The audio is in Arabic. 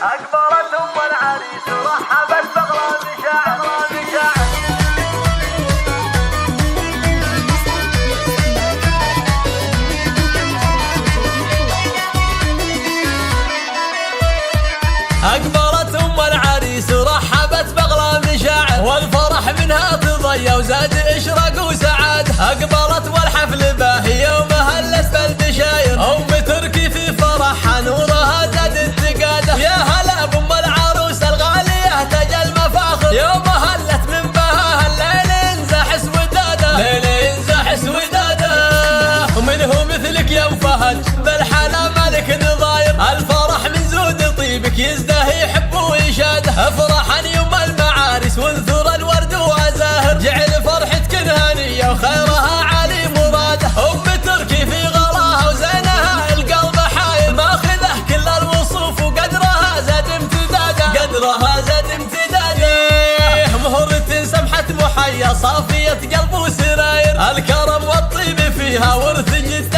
أقبلت أم العريس ورحبت بأغلى مشاعر. أقبلت أم العريس ورحبت بأغلى مشاعر، والفرح منها تضيع وزاد إشراق وسعادة. أقبلت والحفل باهي يوم هلت بالبشاير، أم تركي في فرحها نورها زاد التقادة. يا هلا بأم العروس الغالية تاج المفاخر، يوم هلت من بهاها الليل ينزح سودادة، ليل ينزح سودادة. ومنه مثلك يا فهد بالحلا مالك نظاير، الفرح من زود طيبك يزدهر يحب ويشاده. افرحا يوم المعارس وانثر الورد وزاهر، جعل فرحتك هنيه وخيرها علي مراده. ام تركي في غلاها وزينها القلب حاير، ماخذه كل الوصوف وقدرها زاد امتداده، قدرها زاد امتداده. مهرة سمحة محيا صافية قلب وسراير، الكرم والطيب فيها ورث جد